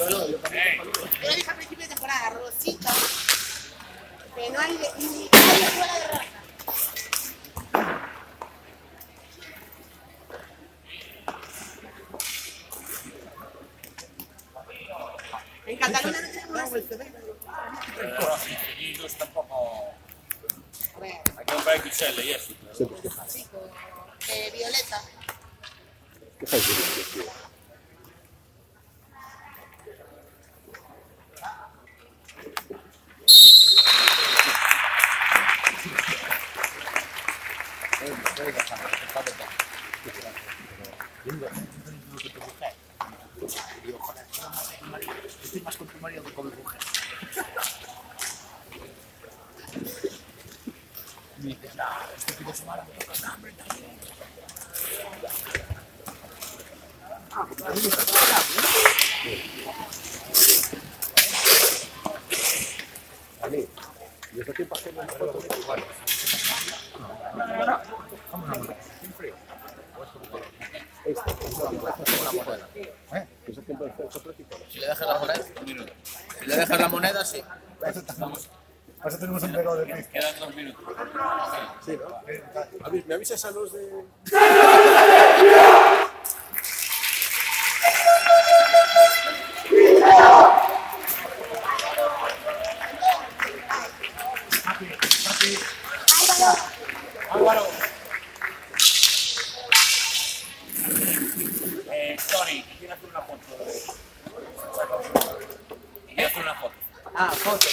Yo lo dije al principio de temporada, Rosito, que no hay ni nadie fuera de raza. En Cataluña no tenemos Ellos tampoco. A ver, Hay que comprar XL y eso. chico, Violeta. ¿Qué fai tío? Digo, joder, estoy más con tu marido que con mi mujer. Y me dice, no, este fin de semana me toca hambre también. Ah, porque también me toca hambre. A mí. ¿Y eso tiempo haciendo una foto de tu padre? Vamos a morir, sin frío. Esta, Una moneda. ¿Qué es tiempo de hacer otro tipo? Si le dejas la moneda, un minuto. Si le dejas la moneda, sí. Para eso tenemos un pegado de pizza. Quedan 2 minutos. Sí, ¿no? ¿Me avisas a los de...? Álvaro. Sorry, quiero hacer una foto. Quiero hacer una foto. Ah, foto.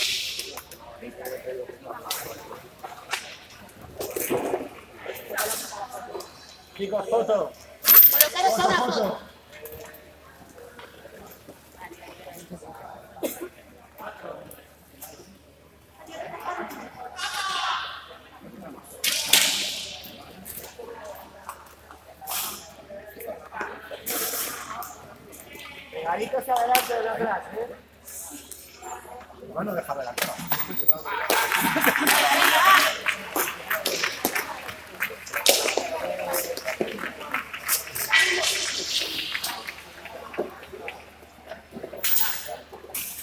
Chicos, foto. Colocaros a una foto. Pegaditos adelante de atrás, ¿eh? Bueno, déjame la cara.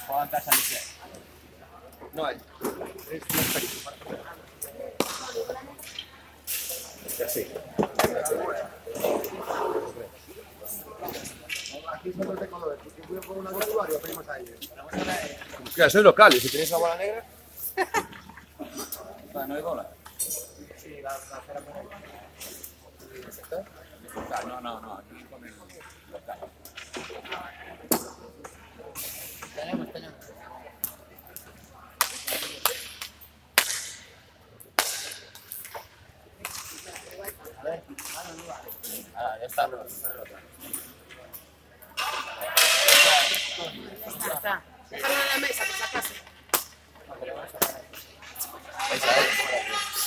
¿Cuántas salidas? No hay. Ya sí. Aquí solo te colores, porque voy a poner una graduada y lo pedimos a ellos. Claro, soy local y si tenéis la bola negra... No hay bola. Sí, la cera por ahí. No. Aquí con el local. Tenemos. Ya está. Ya está. Déjalo en la mesa, por si acaso.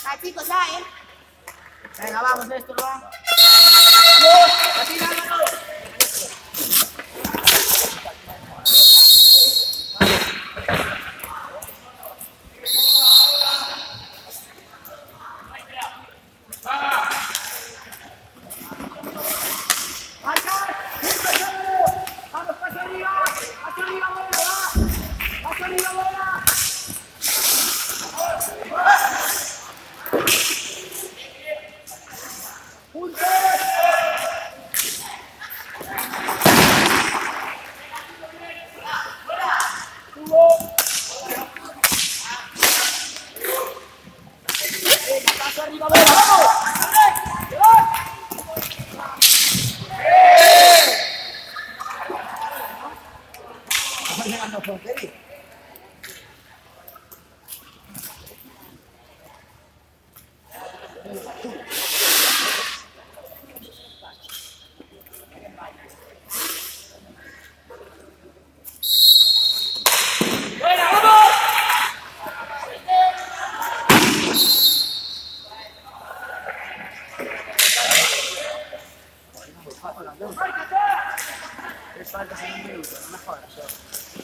Ah, chicos, ya, ¿eh? Venga, vamos, Néstor, va. ¡Vamos! ¡Así, vámonos!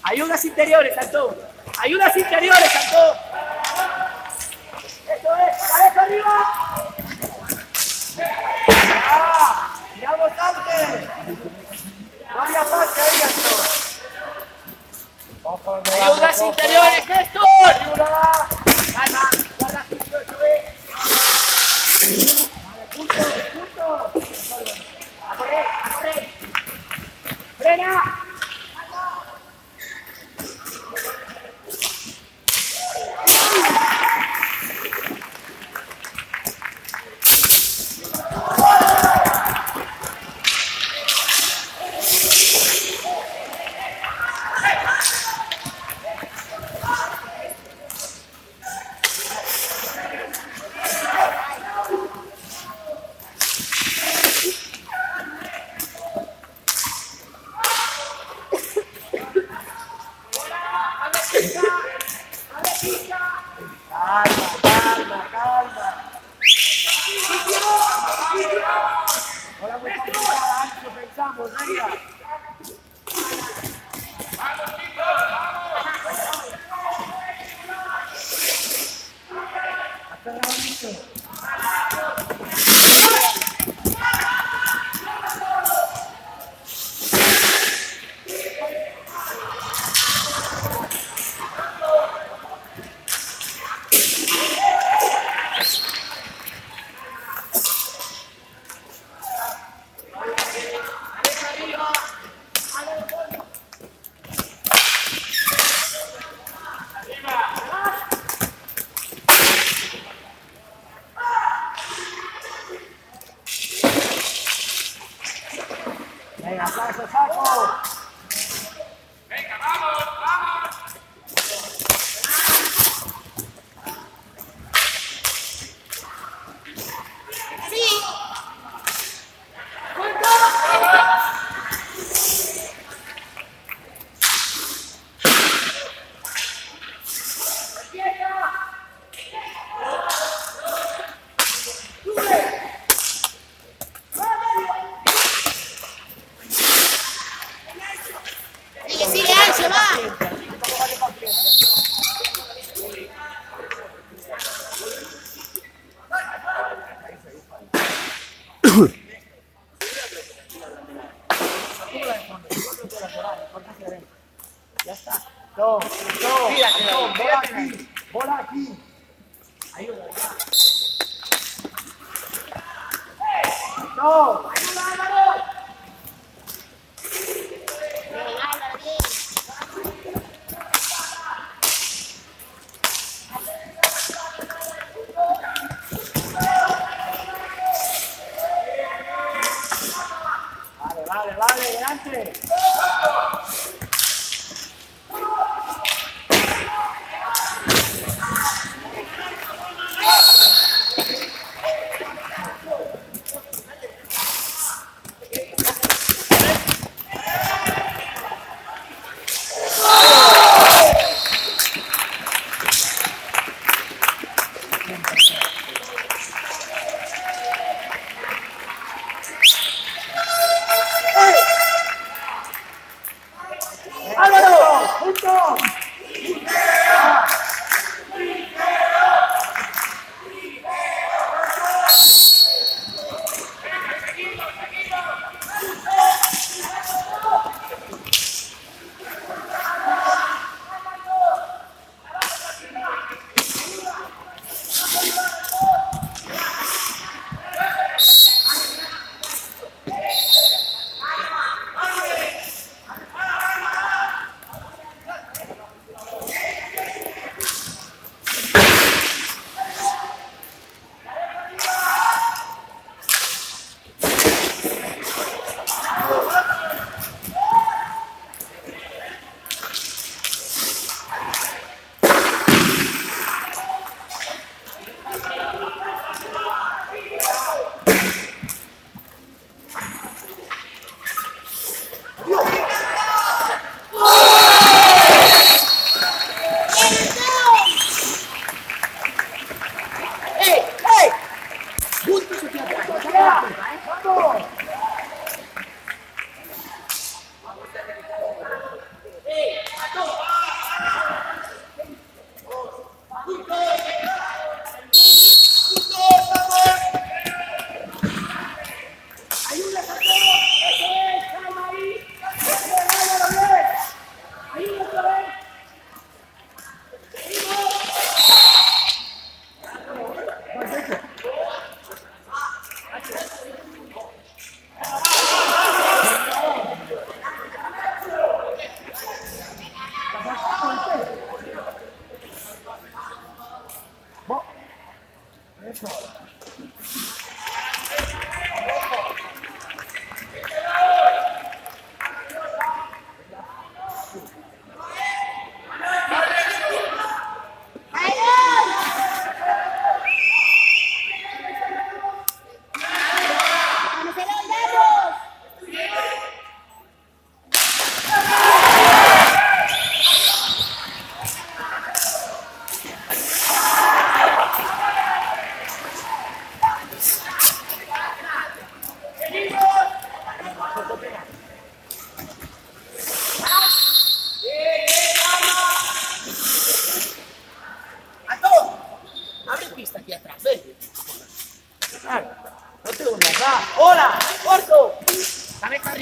Ayudas interiores, Antón. Ayudas interiores, Antón. Eso es, cabeza arriba. ¡Ah! ¡Ya bastante! No había pase ahí, Antón. Ayudas interiores, Néstor. Ayuda. Calma. Guarda 18, ve. Vale, punto. A correr, a correr. Frena. Calma. Ahora muy complicada, Ancho, pensamos, venga. Hasta el listo. Venga, aplauso, saco. Sigue, Ancho, va. Ya está. No, bola aquí. Ayuda, ya. No. Vale, delante. ¡Álvaro! ¡Punto!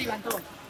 arriba, entonces.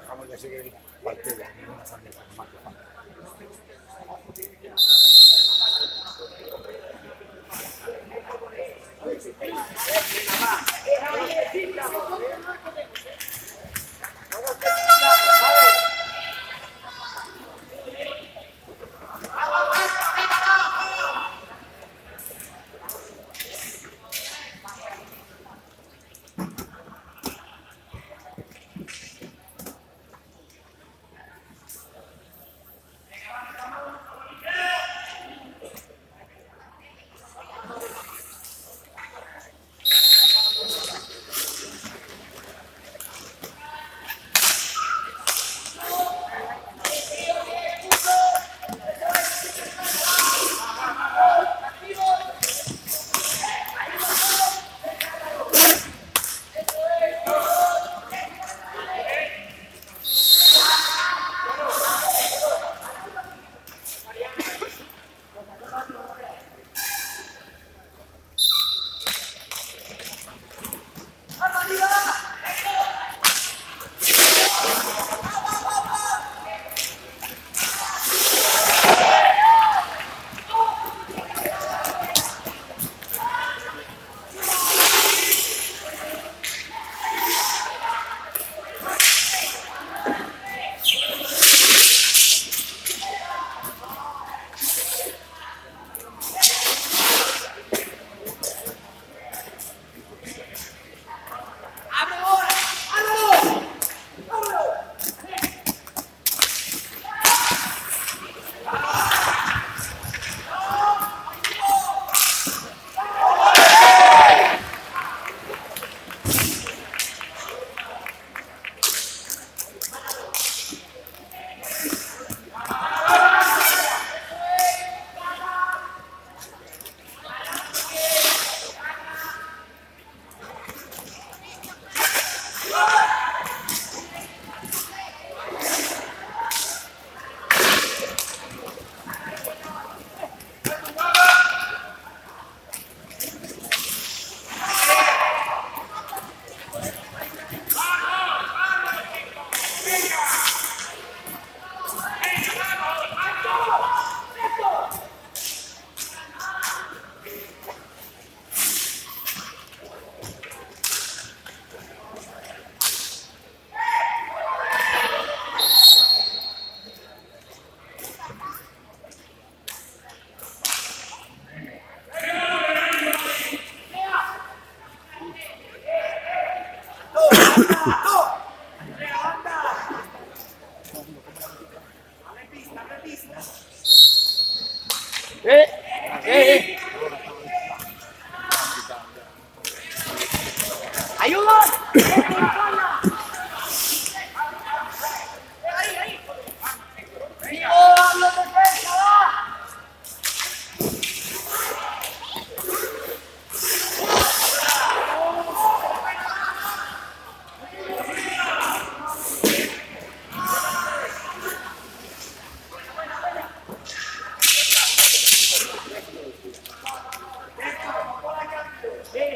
Vamos a seguir el partido.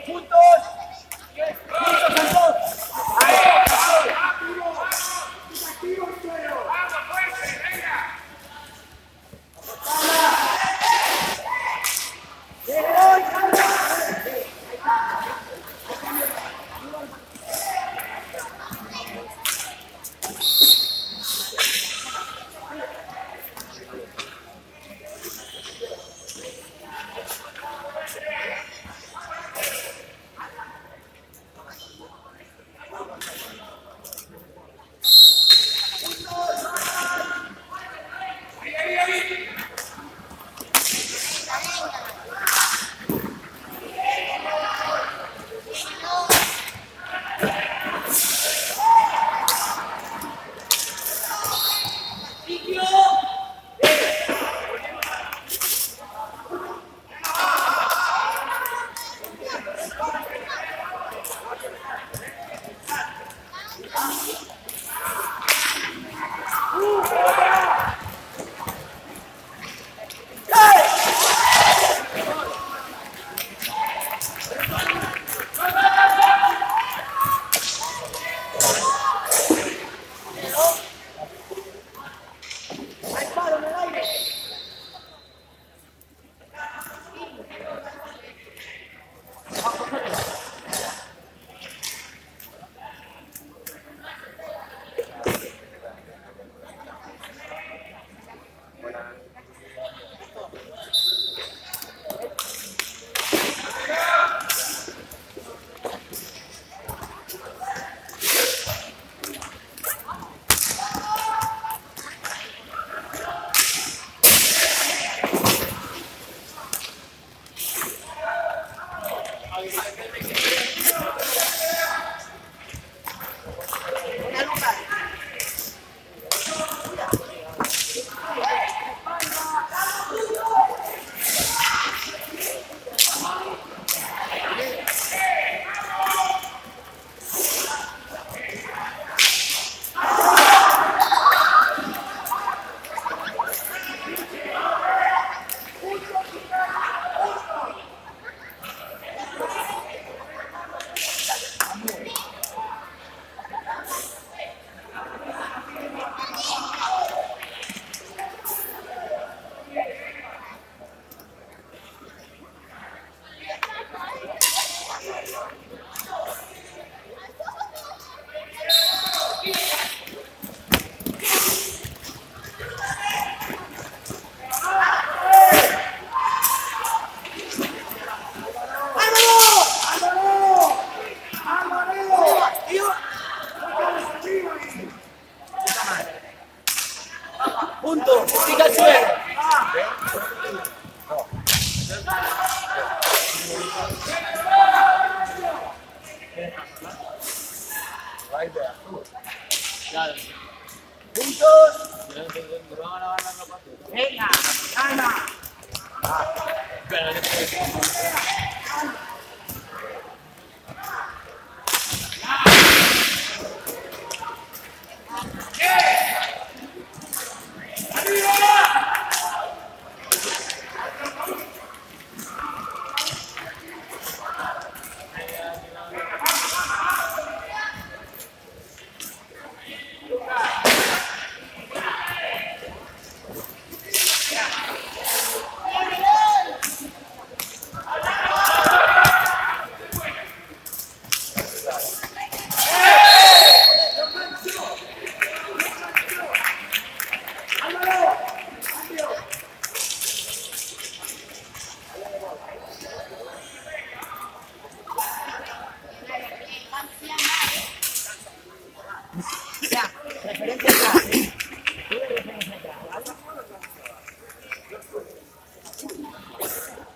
Juntos, juntos los dos.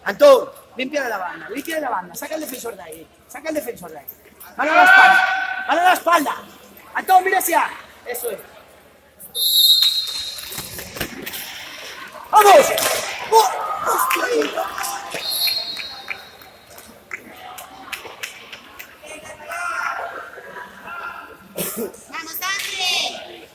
Antón, limpia la banda, saca el defensor de ahí, Mano a la espalda, Antón, mira hacia, eso es. ¡Vamos! ¡Vamos, Ángel!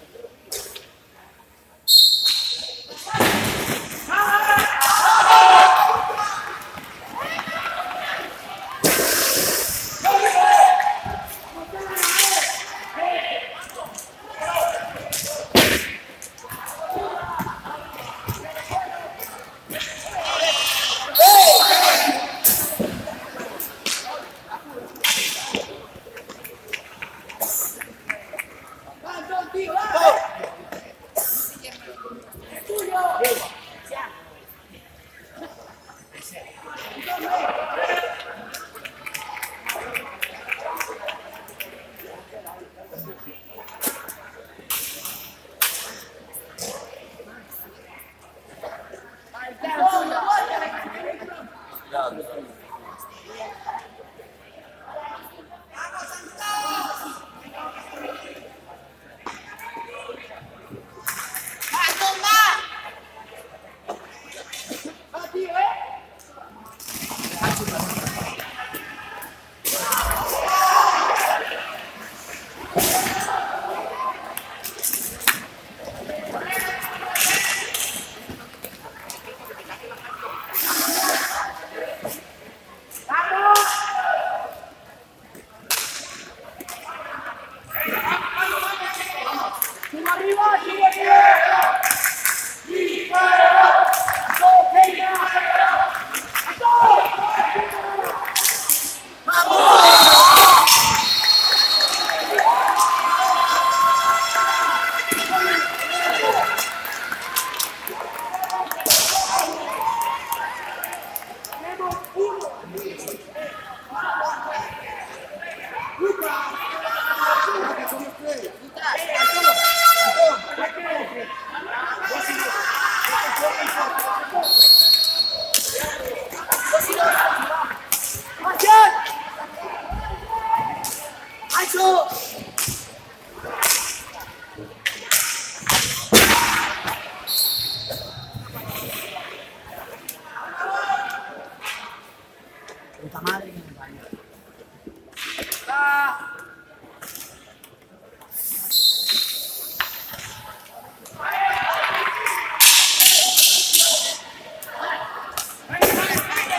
Puta madre que me parió.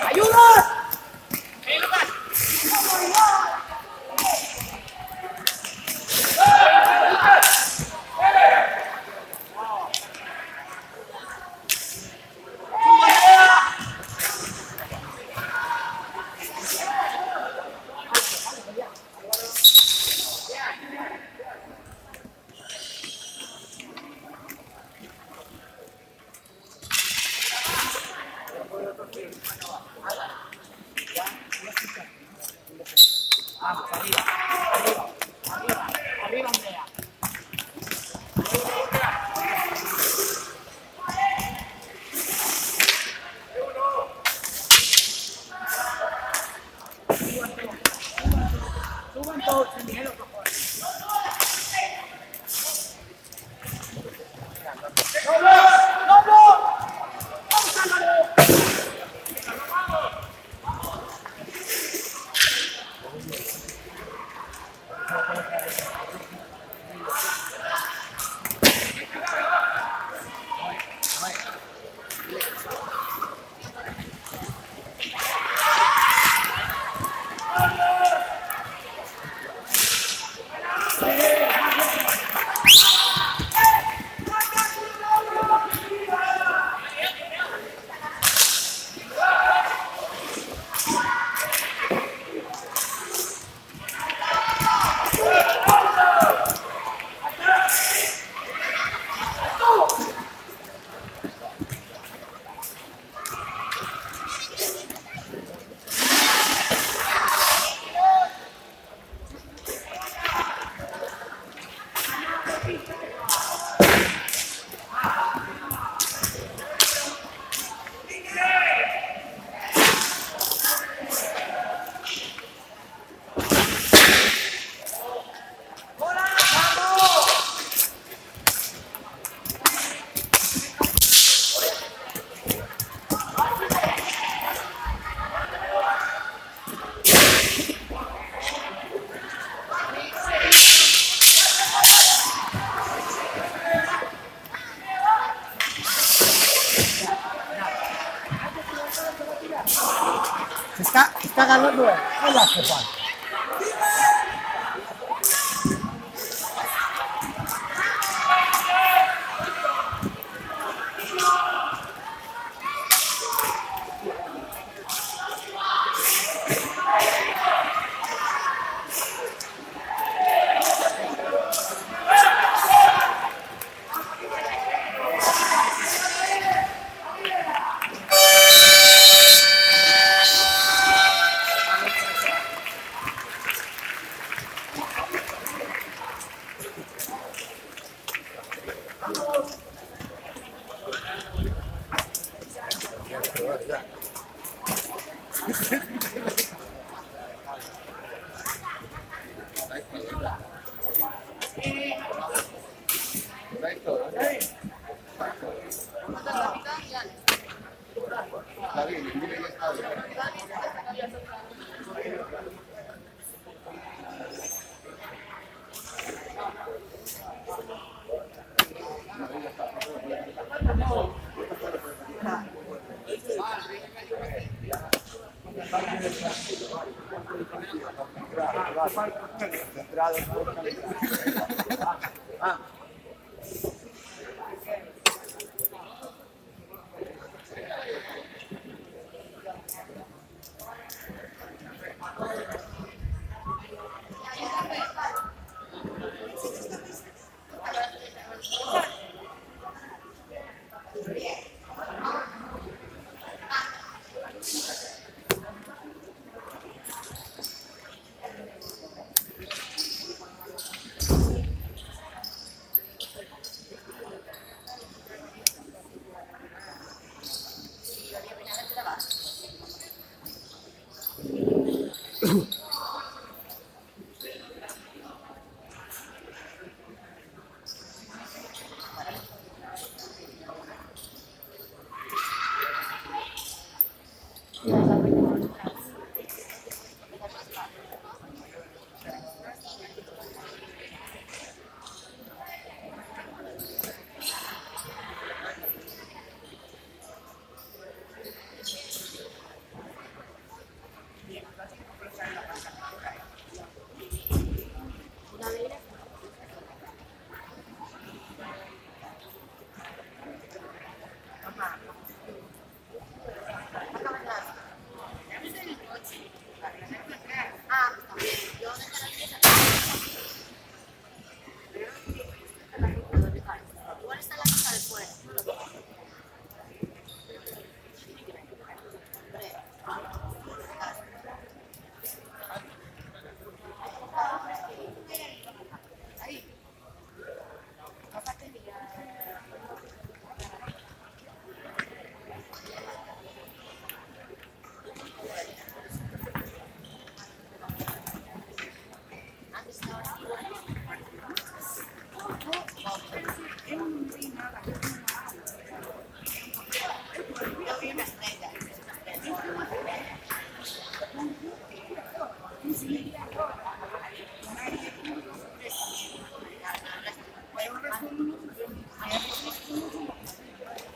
¡Ayuda! Vamos, arriba, Andrea. Suban todos, sin dinero, por favor. Está ganando él. Es la que falta.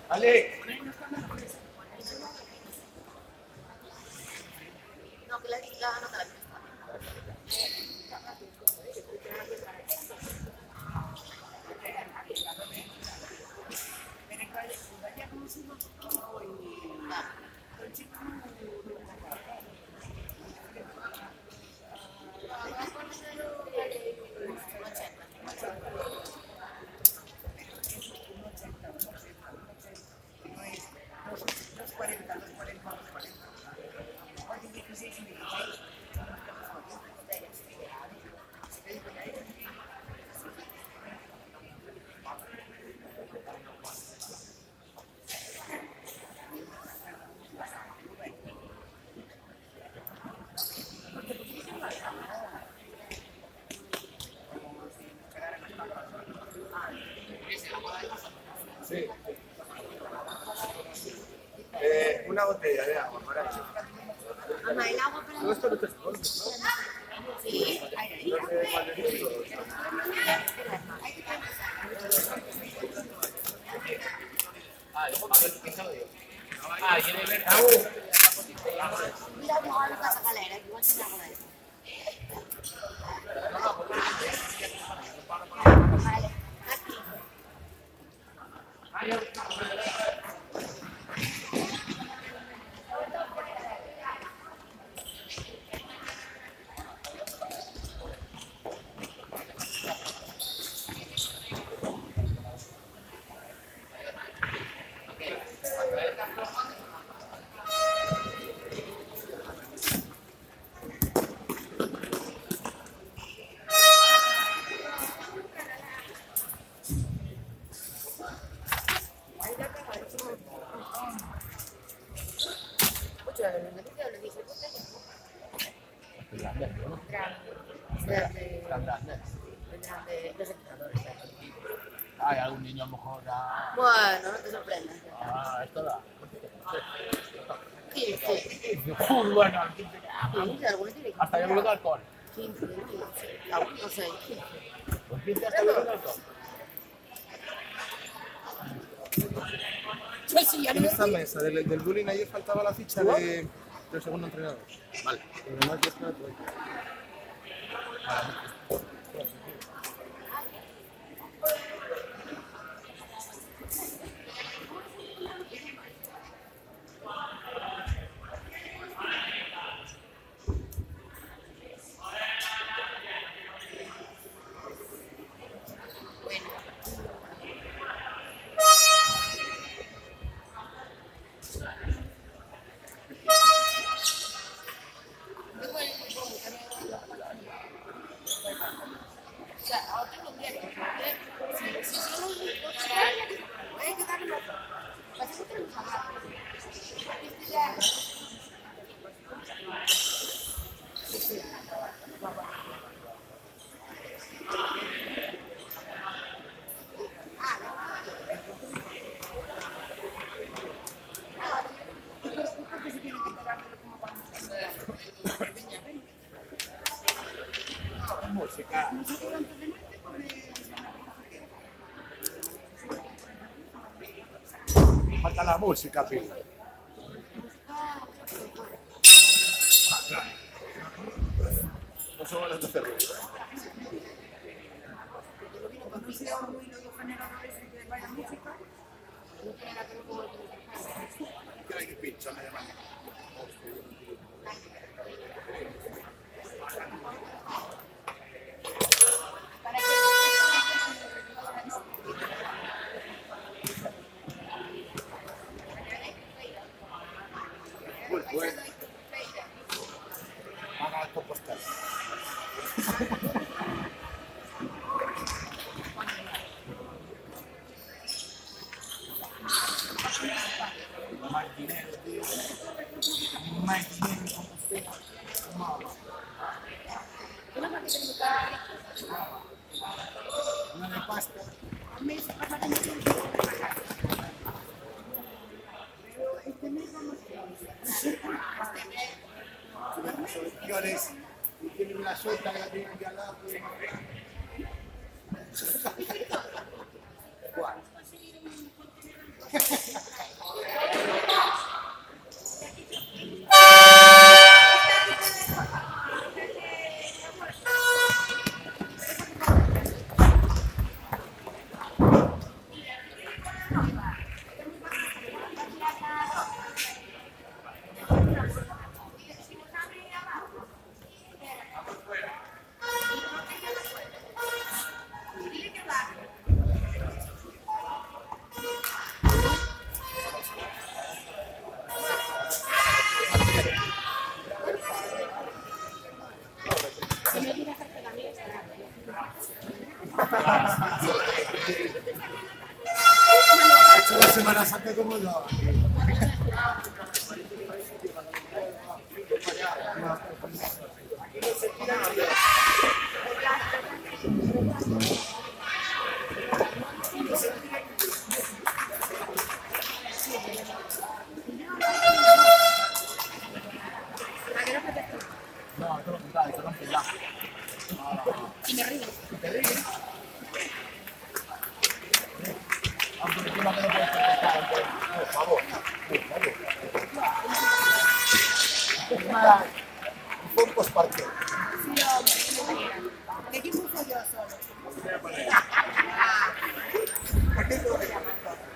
Ale. No, que la no te la Sí. Una botella de agua para eso. Mamá, el agua para Todo esto no te esconde, ¿no? Sí, ahí. Ah, ¿quiere ver? Mira, igual no pasa galera, igual sin la galera. Vale, aquí. Los entrenadores. Hay algún niño a lo mejor ya... Bueno, no te sorprendas. Ah, esto da. 15. Bueno, 15, algunos tienen 15. hasta yo creo que alcohol. 15, 15. Aún no sé, 15. Con 15 hasta yo creo que alcohol. En esta mesa del bullying ayer faltaba la ficha del segundo entrenador. Vale. Lo demás ya está todo. Falta la música, Pili. No son ganas de hacer ruido. ¿Qué hay que pinchar? Me llaman. Bueno. Haga el compostar. Más dinero, tío. Más dinero, Compostela. Una de pasta. Las elecciones y tienen una suelta que la tienen que al lado. ¿Cuál? Ha hecho la Semana Santa como yo. No, esto lo quita, esto lo quita. Y me río. Aunque encima que no puedes contestar, por favor. llamada un postpartido. Sí, hombre, que me digan. ¿De quién puso yo solo? ¿Por qué te voy a llamar?